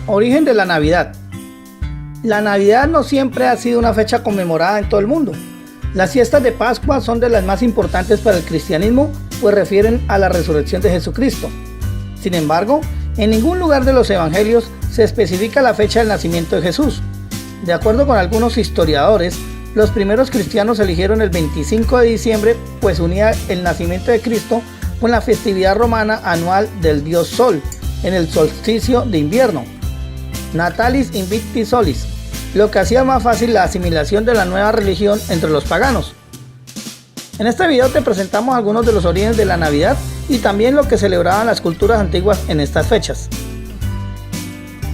Origen de la Navidad. La Navidad no siempre ha sido una fecha conmemorada en todo el mundo. Las fiestas de Pascua son de las más importantes para el cristianismo, pues refieren a la resurrección de Jesucristo. Sin embargo, en ningún lugar de los evangelios se especifica la fecha del nacimiento de Jesús. De acuerdo con algunos historiadores, los primeros cristianos eligieron el 25 de diciembre, pues unía el nacimiento de Cristo con la festividad romana anual del dios Sol, en el solsticio de invierno, Natalis Invicti Solis, lo que hacía más fácil la asimilación de la nueva religión entre los paganos. En este video te presentamos algunos de los orígenes de la Navidad y también lo que celebraban las culturas antiguas en estas fechas.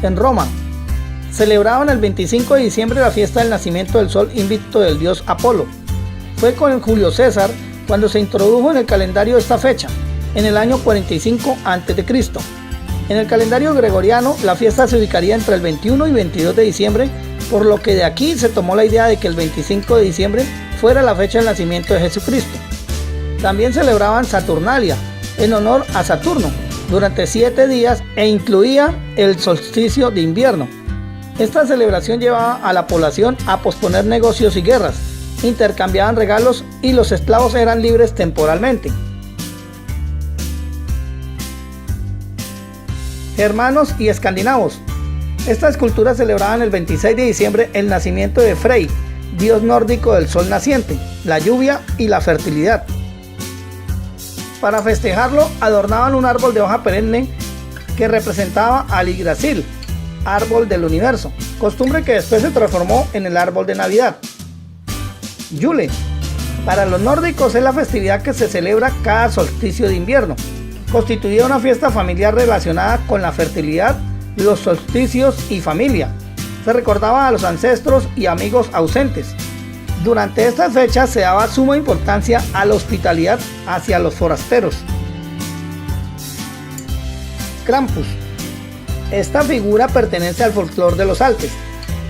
En Roma, celebraban el 25 de diciembre la fiesta del nacimiento del sol invicto del dios Apolo. Fue con Julio César cuando se introdujo en el calendario esta fecha, en el año 45 a.C. En el calendario gregoriano, la fiesta se ubicaría entre el 21 y 22 de diciembre, por lo que de aquí se tomó la idea de que el 25 de diciembre fuera la fecha del nacimiento de Jesucristo. También celebraban Saturnalia, en honor a Saturno, durante 7 días e incluía el solsticio de invierno. Esta celebración llevaba a la población a posponer negocios y guerras, intercambiaban regalos y los esclavos eran libres temporalmente. Germanos y escandinavos. Estas culturas celebraban el 26 de diciembre el nacimiento de Frey, dios nórdico del sol naciente, la lluvia y la fertilidad. Para festejarlo adornaban un árbol de hoja perenne que representaba al Yggdrasil, árbol del universo, costumbre que después se transformó en el árbol de Navidad. Yule. Para los nórdicos es la festividad que se celebra cada solsticio de invierno. Constituía una fiesta familiar relacionada con la fertilidad, los solsticios y familia. Se recordaba a los ancestros y amigos ausentes. Durante estas fechas se daba suma importancia a la hospitalidad hacia los forasteros. Krampus. Esta figura pertenece al folclore de los Alpes.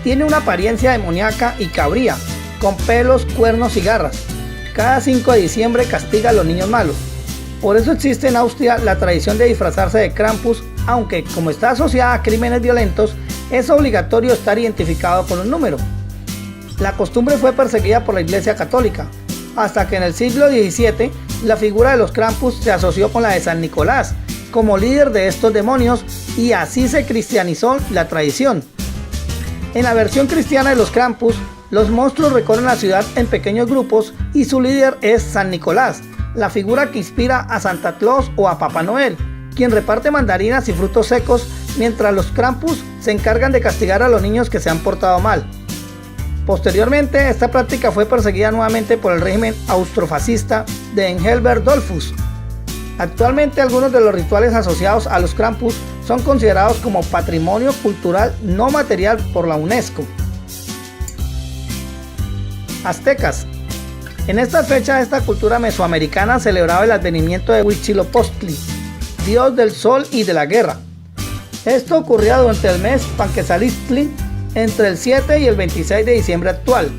Tiene una apariencia demoníaca y cabría, con pelos, cuernos y garras. Cada 5 de diciembre castiga a los niños malos. Por eso existe en Austria la tradición de disfrazarse de Krampus, aunque como está asociada a crímenes violentos, es obligatorio estar identificado con un número. La costumbre fue perseguida por la Iglesia Católica, hasta que en el siglo XVII la figura de los Krampus se asoció con la de San Nicolás, como líder de estos demonios, y así se cristianizó la tradición. En la versión cristiana de los Krampus, los monstruos recorren la ciudad en pequeños grupos y su líder es San Nicolás, la figura que inspira a Santa Claus o a Papá Noel, quien reparte mandarinas y frutos secos, mientras los Krampus se encargan de castigar a los niños que se han portado mal. Posteriormente, esta práctica fue perseguida nuevamente por el régimen austrofascista de Engelbert Dollfuss. Actualmente, algunos de los rituales asociados a los Krampus son considerados como patrimonio cultural no material por la UNESCO. Aztecas. En esta fecha, esta cultura mesoamericana celebraba el advenimiento de Huitzilopochtli, dios del sol y de la guerra. Esto ocurría durante el mes Panquetzalistli, entre el 7 y el 26 de diciembre actual.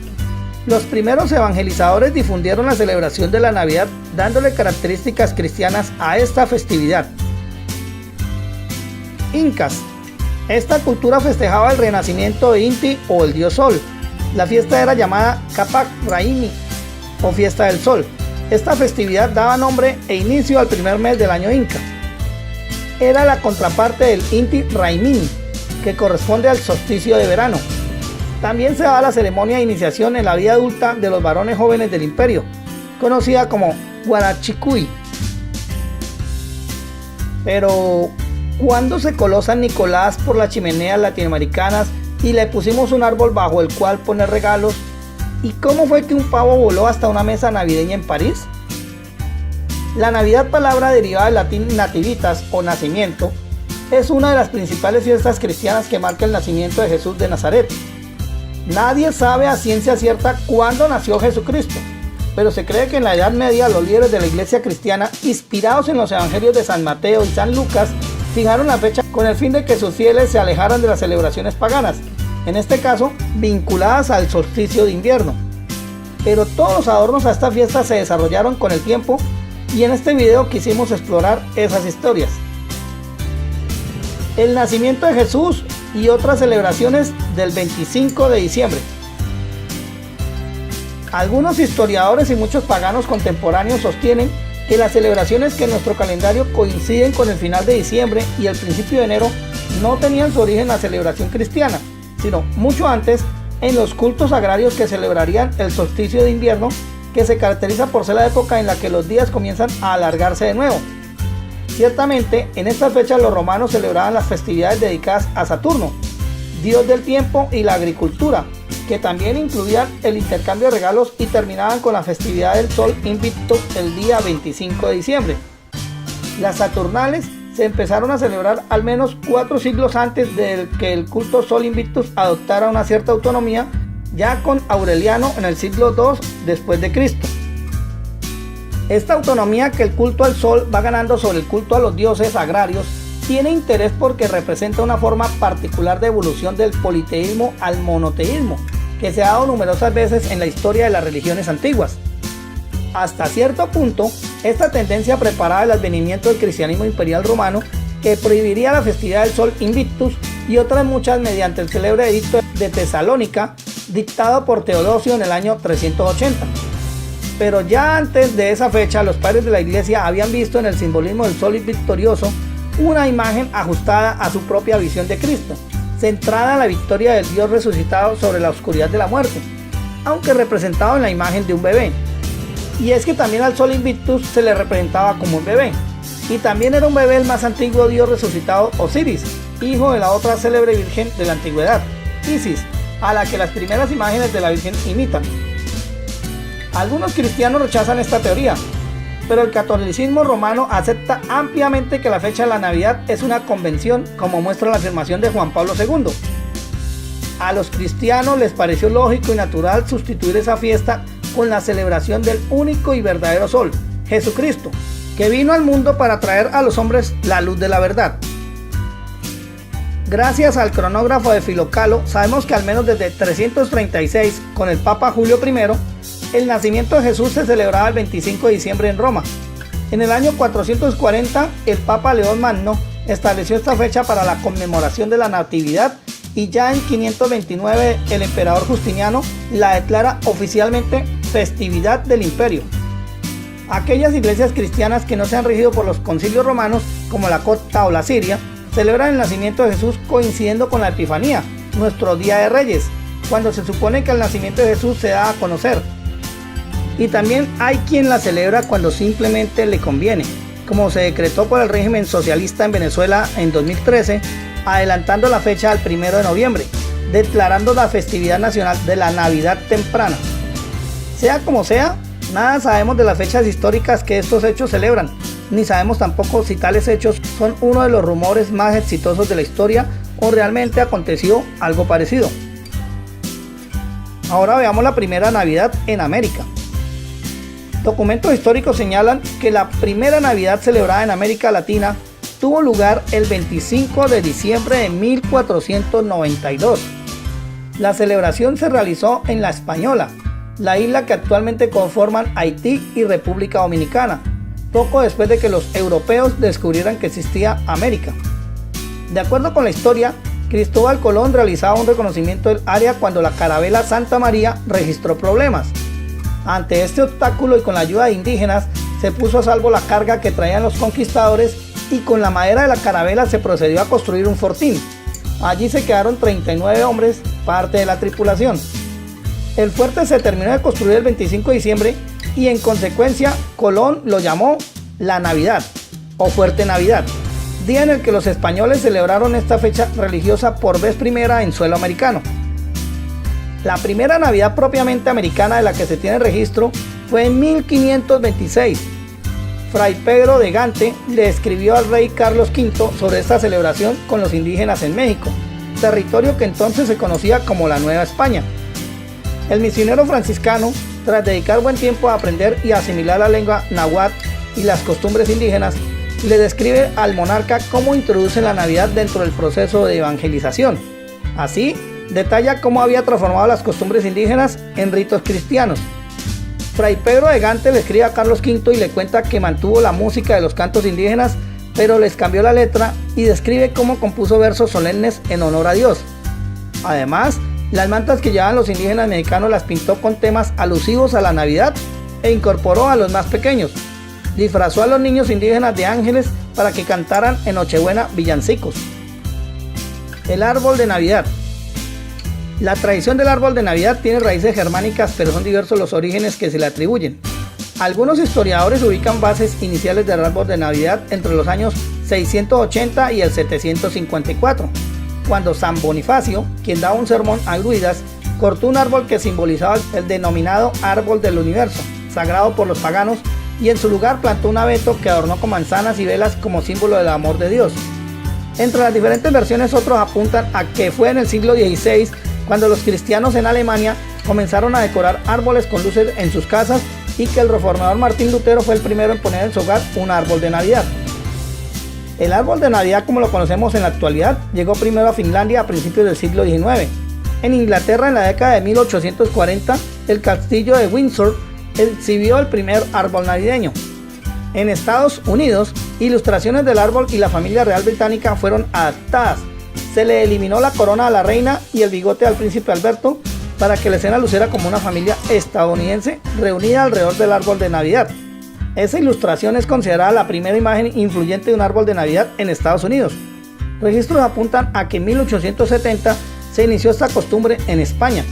Los primeros evangelizadores difundieron la celebración de la Navidad, dándole características cristianas a esta festividad. Incas. Esta cultura festejaba el renacimiento de Inti o el dios Sol. La fiesta era llamada Capac Raimi o fiesta del sol. Esta festividad daba nombre e inicio al primer mes del año Inca. Era la contraparte del Inti Raymi, que corresponde al solsticio de verano. También se daba la ceremonia de iniciación en la vida adulta de los varones jóvenes del imperio, conocida como Guarachicuy. Pero, ¿cuándo se coló San Nicolás por las chimeneas latinoamericanas y le pusimos un árbol bajo el cual poner regalos? ¿Y cómo fue que un pavo voló hasta una mesa navideña en París? La Navidad, palabra derivada del latín nativitas o nacimiento, es una de las principales fiestas cristianas que marca el nacimiento de Jesús de Nazaret. Nadie sabe a ciencia cierta cuándo nació Jesucristo, pero se cree que en la Edad Media los líderes de la iglesia cristiana, inspirados en los evangelios de San Mateo y San Lucas, fijaron la fecha con el fin de que sus fieles se alejaran de las celebraciones paganas, en este caso vinculadas al solsticio de invierno. Pero todos los adornos a esta fiesta se desarrollaron con el tiempo y en este video quisimos explorar esas historias. El nacimiento de Jesús y otras celebraciones del 25 de diciembre. Algunos historiadores y muchos paganos contemporáneos sostienen que las celebraciones que en nuestro calendario coinciden con el final de diciembre y el principio de enero no tenían su origen en la celebración cristiana, sino mucho antes en los cultos agrarios que celebrarían el solsticio de invierno, que se caracteriza por ser la época en la que los días comienzan a alargarse de nuevo. Ciertamente, en estas fechas los romanos celebraban las festividades dedicadas a Saturno, dios del tiempo y la agricultura, que también incluían el intercambio de regalos, y terminaban con la festividad del Sol Invictus el día 25 de diciembre. Las Saturnales se empezaron a celebrar al menos 4 siglos antes de que el culto Sol Invictus adoptara una cierta autonomía, ya con Aureliano en el siglo II después de Cristo. Esta autonomía que el culto al sol va ganando sobre el culto a los dioses agrarios tiene interés porque representa una forma particular de evolución del politeísmo al monoteísmo, que se ha dado numerosas veces en la historia de las religiones antiguas. Hasta cierto punto, esta tendencia preparaba el advenimiento del cristianismo imperial romano, que prohibiría la festividad del Sol Invictus y otras muchas mediante el célebre edicto de Tesalónica, dictado por Teodosio en el año 380. Pero ya antes de esa fecha, los padres de la iglesia habían visto en el simbolismo del sol victorioso una imagen ajustada a su propia visión de Cristo, centrada en la victoria del Dios resucitado sobre la oscuridad de la muerte, aunque representado en la imagen de un bebé. Y es que también al Sol Invictus se le representaba como un bebé, y también era un bebé el más antiguo Dios resucitado, Osiris, hijo de la otra célebre virgen de la antigüedad, Isis, a la que las primeras imágenes de la Virgen imitan. Algunos cristianos rechazan esta teoría, pero el catolicismo romano acepta ampliamente que la fecha de la Navidad es una convención, como muestra la afirmación de Juan Pablo II. A los cristianos les pareció lógico y natural sustituir esa fiesta con la celebración del único y verdadero sol, Jesucristo, que vino al mundo para traer a los hombres la luz de la verdad. Gracias al cronógrafo de Filocalo, sabemos que al menos desde 336, con el Papa Julio I, el nacimiento de Jesús se celebraba el 25 de diciembre en Roma. En el año 440, el Papa León Magno estableció esta fecha para la conmemoración de la Natividad, y ya en 529 el emperador Justiniano la declara oficialmente festividad del imperio. Aquellas iglesias cristianas que no se han regido por los concilios romanos, como la copta o la siria, celebran el nacimiento de Jesús coincidiendo con la Epifanía, nuestro Día de Reyes, cuando se supone que el nacimiento de Jesús se da a conocer. Y también hay quien la celebra cuando simplemente le conviene, como se decretó por el régimen socialista en Venezuela en 2013, adelantando la fecha al 1 de noviembre, declarando la festividad nacional de la Navidad temprana. Sea como sea, nada sabemos de las fechas históricas que estos hechos celebran, ni sabemos tampoco si tales hechos son uno de los rumores más exitosos de la historia o realmente aconteció algo parecido. Ahora veamos la primera Navidad en América. Documentos históricos señalan que la primera Navidad celebrada en América Latina tuvo lugar el 25 de diciembre de 1492. La celebración se realizó en La Española, la isla que actualmente conforman Haití y República Dominicana, poco después de que los europeos descubrieran que existía América. De acuerdo con la historia, Cristóbal Colón realizaba un reconocimiento del área cuando la carabela Santa María registró problemas. Ante este obstáculo y con la ayuda de indígenas, se puso a salvo la carga que traían los conquistadores, y con la madera de la carabela se procedió a construir un fortín. Allí se quedaron 39 hombres, parte de la tripulación. El fuerte se terminó de construir el 25 de diciembre y en consecuencia Colón lo llamó la Navidad o Fuerte Navidad, día en el que los españoles celebraron esta fecha religiosa por vez primera en suelo americano. La primera Navidad propiamente americana de la que se tiene registro fue en 1526. Fray Pedro de Gante le escribió al rey Carlos V sobre esta celebración con los indígenas en México, territorio que entonces se conocía como la Nueva España. El misionero franciscano, tras dedicar buen tiempo a aprender y asimilar la lengua náhuatl y las costumbres indígenas, le describe al monarca cómo introduce la Navidad dentro del proceso de evangelización. Así, detalla cómo había transformado las costumbres indígenas en ritos cristianos. Fray Pedro de Gante le escribe a Carlos V y le cuenta que mantuvo la música de los cantos indígenas pero les cambió la letra y describe cómo compuso versos solemnes en honor a Dios. Además, las mantas que llevaban los indígenas mexicanos las pintó con temas alusivos a la Navidad e incorporó a los más pequeños. Disfrazó a los niños indígenas de ángeles para que cantaran en Nochebuena villancicos. El árbol de Navidad. La tradición del árbol de Navidad tiene raíces germánicas, pero son diversos los orígenes que se le atribuyen. Algunos historiadores ubican bases iniciales del árbol de Navidad entre los años 680 y el 754, cuando San Bonifacio, quien daba un sermón a druidas, cortó un árbol que simbolizaba el denominado árbol del universo, sagrado por los paganos, y en su lugar plantó un abeto que adornó con manzanas y velas como símbolo del amor de Dios. Entre las diferentes versiones, otros apuntan a que fue en el siglo XVI cuando los cristianos en Alemania comenzaron a decorar árboles con luces en sus casas y que el reformador Martín Lutero fue el primero en poner en su hogar un árbol de Navidad. El árbol de Navidad, como lo conocemos en la actualidad, llegó primero a Finlandia a principios del siglo XIX. En Inglaterra, en la década de 1840, el castillo de Windsor exhibió el primer árbol navideño. En Estados Unidos, ilustraciones del árbol y la familia real británica fueron adaptadas. Se le eliminó la corona a la reina y el bigote al príncipe Alberto para que la escena luciera como una familia estadounidense reunida alrededor del árbol de Navidad. Esa ilustración es considerada la primera imagen influyente de un árbol de Navidad en Estados Unidos. Registros apuntan a que en 1870 se inició esta costumbre en España.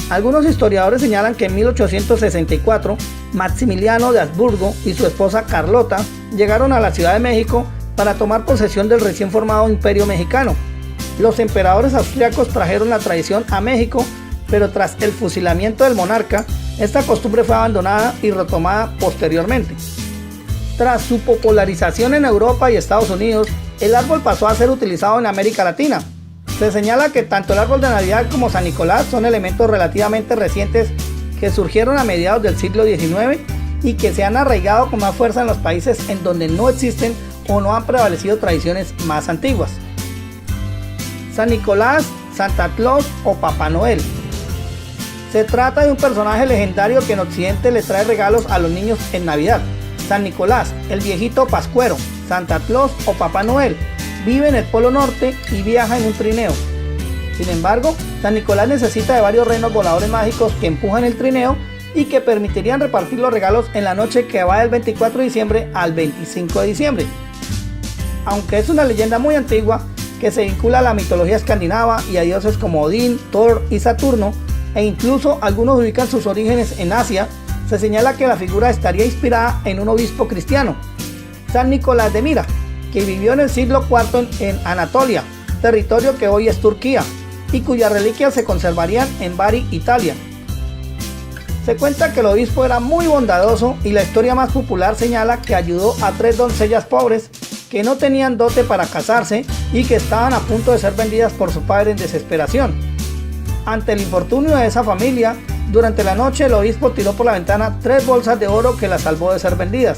Algunos historiadores señalan que en 1864 Maximiliano de Habsburgo y su esposa Carlota llegaron a la Ciudad de México para tomar posesión del recién formado Imperio Mexicano. Los emperadores austriacos trajeron la tradición a México, pero tras el fusilamiento del monarca, esta costumbre fue abandonada y retomada posteriormente. Tras su popularización en Europa y Estados Unidos, el árbol pasó a ser utilizado en América Latina. Se señala que tanto el árbol de Navidad como San Nicolás son elementos relativamente recientes que surgieron a mediados del siglo XIX y que se han arraigado con más fuerza en los países en donde no existen o no han prevalecido tradiciones más antiguas. San Nicolás, Santa Claus o Papá Noel. Se trata de un personaje legendario que en Occidente le trae regalos a los niños en Navidad. San Nicolás, el viejito pascuero, Santa Claus o Papá Noel, vive en el Polo Norte y viaja en un trineo. Sin embargo, San Nicolás necesita de varios renos voladores mágicos que empujan el trineo y que permitirían repartir los regalos en la noche que va del 24 de diciembre al 25 de diciembre. Aunque es una leyenda muy antigua que se vincula a la mitología escandinava y a dioses como Odín, Thor y Saturno, e incluso algunos ubican sus orígenes en Asia, se señala que la figura estaría inspirada en un obispo cristiano, San Nicolás de Mira, que vivió en el siglo IV en Anatolia, territorio que hoy es Turquía, y cuyas reliquias se conservarían en Bari, Italia. Se cuenta que el obispo era muy bondadoso y la historia más popular señala que ayudó a 3 doncellas pobres que no tenían dote para casarse y que estaban a punto de ser vendidas por su padre en desesperación. Ante el infortunio de esa familia, durante la noche el obispo tiró por la ventana 3 bolsas de oro que las salvó de ser vendidas.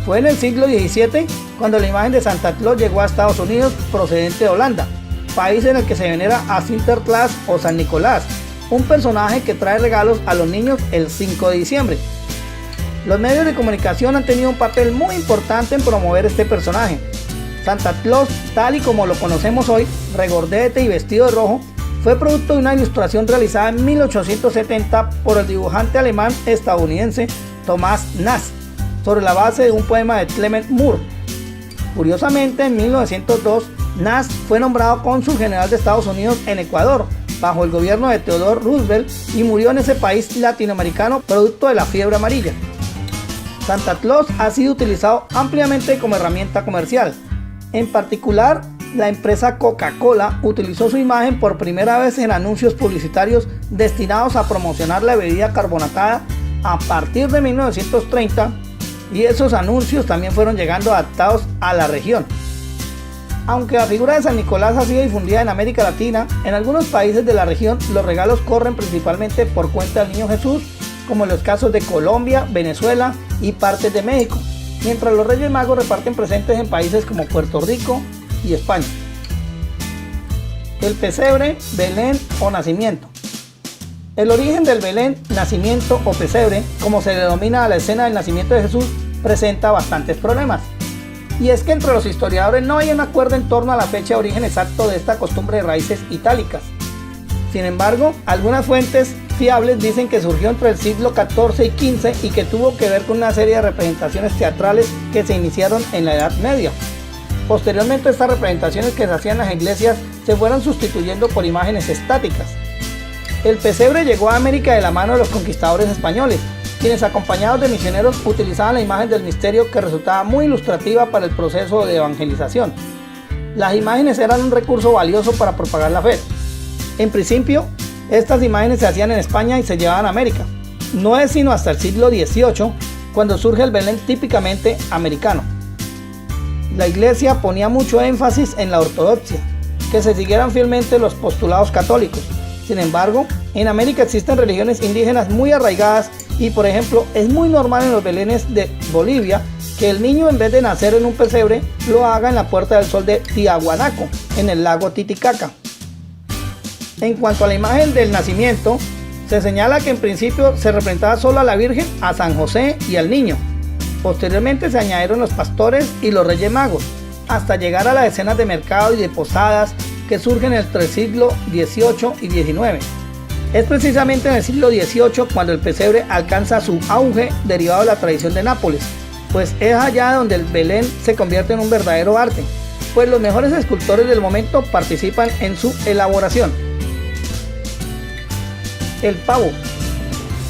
Fue en el siglo XVII cuando la imagen de Santa Claus llegó a Estados Unidos procedente de Holanda, país en el que se venera a Sinterklaas o San Nicolás, un personaje que trae regalos a los niños el 5 de diciembre. Los medios de comunicación han tenido un papel muy importante en promover este personaje. Santa Claus, tal y como lo conocemos hoy, regordete y vestido de rojo, fue producto de una ilustración realizada en 1870 por el dibujante alemán estadounidense Thomas Nast, sobre la base de un poema de Clement Moore. Curiosamente, en 1902, Nast fue nombrado cónsul general de Estados Unidos en Ecuador, bajo el gobierno de Theodore Roosevelt, y murió en ese país latinoamericano producto de la fiebre amarilla. Santa Claus ha sido utilizado ampliamente como herramienta comercial. En particular, la empresa Coca-Cola utilizó su imagen por primera vez en anuncios publicitarios destinados a promocionar la bebida carbonatada a partir de 1930, y esos anuncios también fueron llegando adaptados a la región. Aunque la figura de San Nicolás ha sido difundida en América Latina, en algunos países de la región los regalos corren principalmente por cuenta del Niño Jesús, como en los casos de Colombia, Venezuela y partes de México, mientras los Reyes Magos reparten presentes en países como Puerto Rico y España. El pesebre, Belén o nacimiento. El origen del Belén, nacimiento o pesebre, como se le denomina a la escena del nacimiento de Jesús, presenta bastantes problemas. Y es que entre los historiadores no hay un acuerdo en torno a la fecha de origen exacto de esta costumbre de raíces itálicas. Sin embargo, algunas fuentes fiables dicen que surgió entre el siglo XIV y XV y que tuvo que ver con una serie de representaciones teatrales que se iniciaron en la Edad Media. Posteriormente, estas representaciones que se hacían en las iglesias se fueron sustituyendo por imágenes estáticas. El pesebre llegó a América de la mano de los conquistadores españoles, quienes acompañados de misioneros utilizaban la imagen del misterio, que resultaba muy ilustrativa para el proceso de evangelización. Las imágenes eran un recurso valioso para propagar la fe. En principio, estas imágenes se hacían en España y se llevaban a América. No es sino hasta el siglo XVIII cuando surge el Belén típicamente americano. La iglesia ponía mucho énfasis en la ortodoxia, que se siguieran fielmente los postulados católicos. Sin embargo, en América existen religiones indígenas muy arraigadas y, por ejemplo, es muy normal en los belenes de Bolivia que el niño, en vez de nacer en un pesebre, lo haga en la Puerta del Sol de Tiahuanaco, en el lago Titicaca. En cuanto a la imagen del nacimiento, se señala que en principio se representaba solo a la Virgen, a San José y al niño. Posteriormente se añadieron los pastores y los reyes magos, hasta llegar a las escenas de mercado y de posadas que surgen entre el siglo XVIII y XIX. Es precisamente en el siglo XVIII cuando el pesebre alcanza su auge derivado de la tradición de Nápoles, pues es allá donde el Belén se convierte en un verdadero arte, pues los mejores escultores del momento participan en su elaboración. El pavo.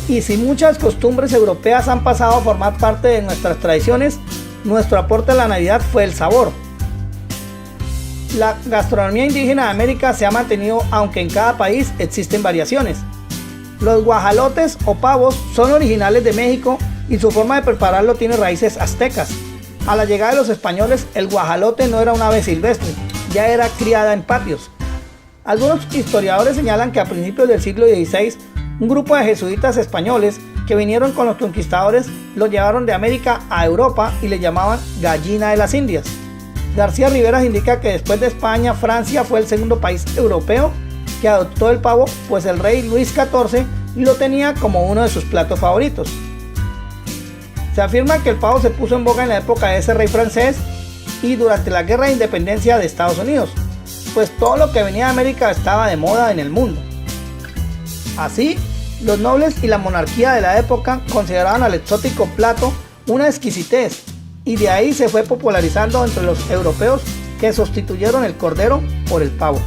Y si muchas costumbres europeas han pasado a formar parte de nuestras tradiciones, nuestro aporte a la Navidad fue el sabor. La gastronomía indígena de América se ha mantenido, aunque en cada país existen variaciones. Los guajalotes o pavos son originales de México y su forma de prepararlo tiene raíces aztecas. A la llegada de los españoles, el guajalote no era un ave silvestre, ya era criada en patios. Algunos historiadores señalan que a principios del siglo XVI, un grupo de jesuitas españoles que vinieron con los conquistadores lo llevaron de América a Europa y le llamaban gallina de las Indias. García Riveras indica que después de España, Francia fue el segundo país europeo que adoptó el pavo, pues el rey Luis XIV lo tenía como uno de sus platos favoritos. Se afirma que el pavo se puso en boga en la época de ese rey francés y durante la Guerra de Independencia de Estados Unidos, pues todo lo que venía de América estaba de moda en el mundo. Así, los nobles y la monarquía de la época consideraban al exótico plato una exquisitez, y de ahí se fue popularizando entre los europeos, que sustituyeron el cordero por el pavo.